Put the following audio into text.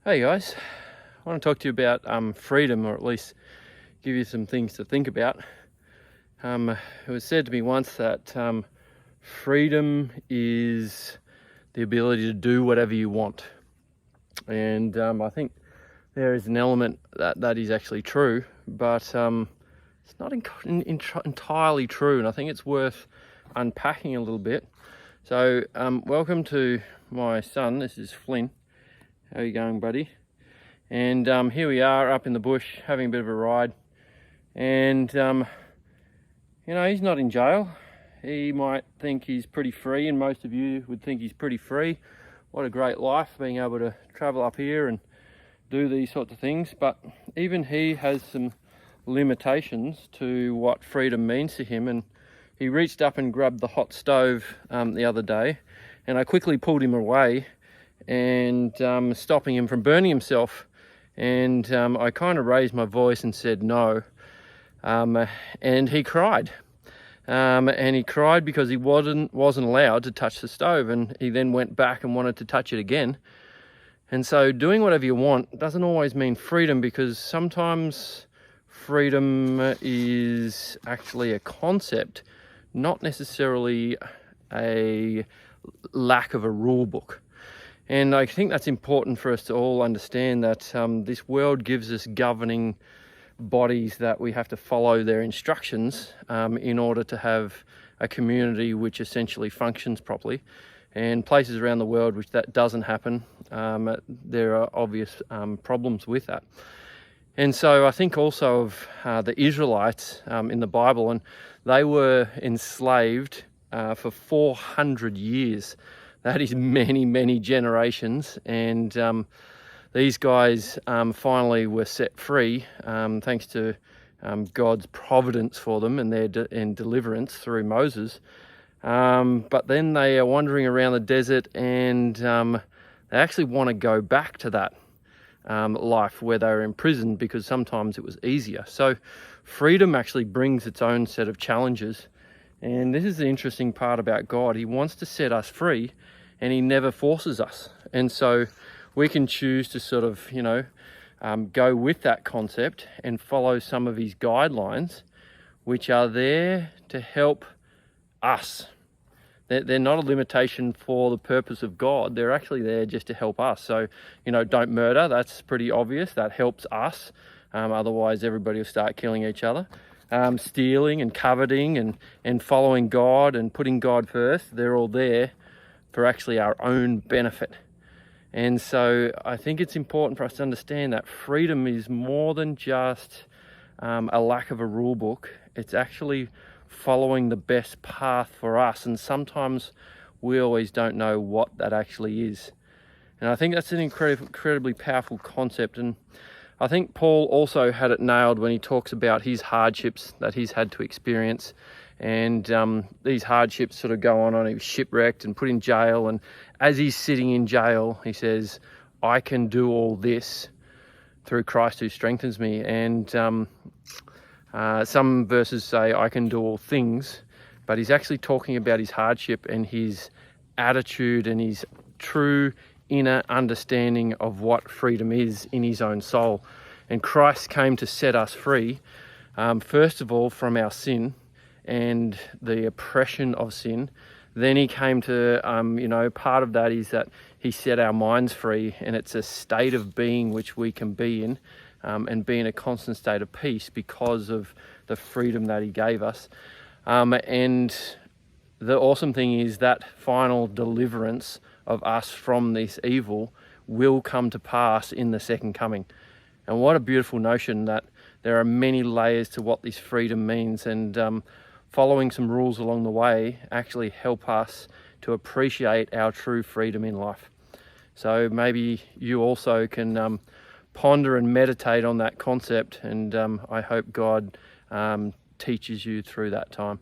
Hey guys, I want to talk to you about freedom, or at least give you some things to think about. It was said to me once that freedom is the ability to do whatever you want, and I think there is an element that is actually true, but it's not entirely true, and I think it's worth unpacking a little bit. So welcome to my son. This is Flynn. How are you going, buddy? And here we are up in the bush having a bit of a ride, and he's not in jail. He might think he's pretty free, and most of you would think he's pretty free. What a great life, being able to travel up here and do these sorts of things. But even he has some limitations to what freedom means to him, and he reached up and grabbed the hot stove the other day, and I quickly pulled him away and stopping him from burning himself. And I kind of raised my voice and said no, and he cried. And he cried because he wasn't allowed to touch the stove, and he then went back and wanted to touch it again. And so doing whatever you want doesn't always mean freedom, because sometimes freedom is actually a concept, not necessarily a lack of a rule book. And I think that's important for us to all understand, that this world gives us governing bodies that we have to follow their instructions in order to have a community which essentially functions properly. And places around the world which that doesn't happen, there are obvious problems with that. And so I think also of the Israelites in the Bible, and they were enslaved for 400 years. That is many, many generations, and these guys finally were set free thanks to God's providence for them and their deliverance through Moses. But then they are wandering around the desert, and they actually want to go back to that life where they were imprisoned, because sometimes it was easier. So freedom actually brings its own set of challenges. And this is the interesting part about God. He wants to set us free, and he never forces us. And so we can choose to sort of, go with that concept and follow some of his guidelines, which are there to help us. They're not a limitation for the purpose of God. They're actually there just to help us. So, don't murder. That's pretty obvious. That helps us. Otherwise, everybody will start killing each other. Stealing and coveting and following God and putting God first, they're all there for actually our own benefit. And so I think it's important for us to understand that freedom is more than just a lack of a rule book. It's actually following the best path for us, and sometimes we always don't know what that actually is. And I think that's an incredibly powerful concept. And I think Paul also had it nailed when he talks about his hardships that he's had to experience. And these hardships sort of go on. He was shipwrecked and put in jail. And as he's sitting in jail, he says, I can do all this through Christ who strengthens me. And some verses say, I can do all things. But he's actually talking about his hardship and his attitude and his true inner understanding of what freedom is in his own soul. And Christ came to set us free, first of all, from our sin and the oppression of sin. Then he came to, part of that is that he set our minds free, and it's a state of being which we can be in and be in a constant state of peace because of the freedom that he gave us. And the awesome thing is that final deliverance of us from this evil will come to pass in the second coming. And what a beautiful notion that there are many layers to what this freedom means, and following some rules along the way actually help us to appreciate our true freedom in life. So maybe you also can ponder and meditate on that concept, and I hope God teaches you through that time.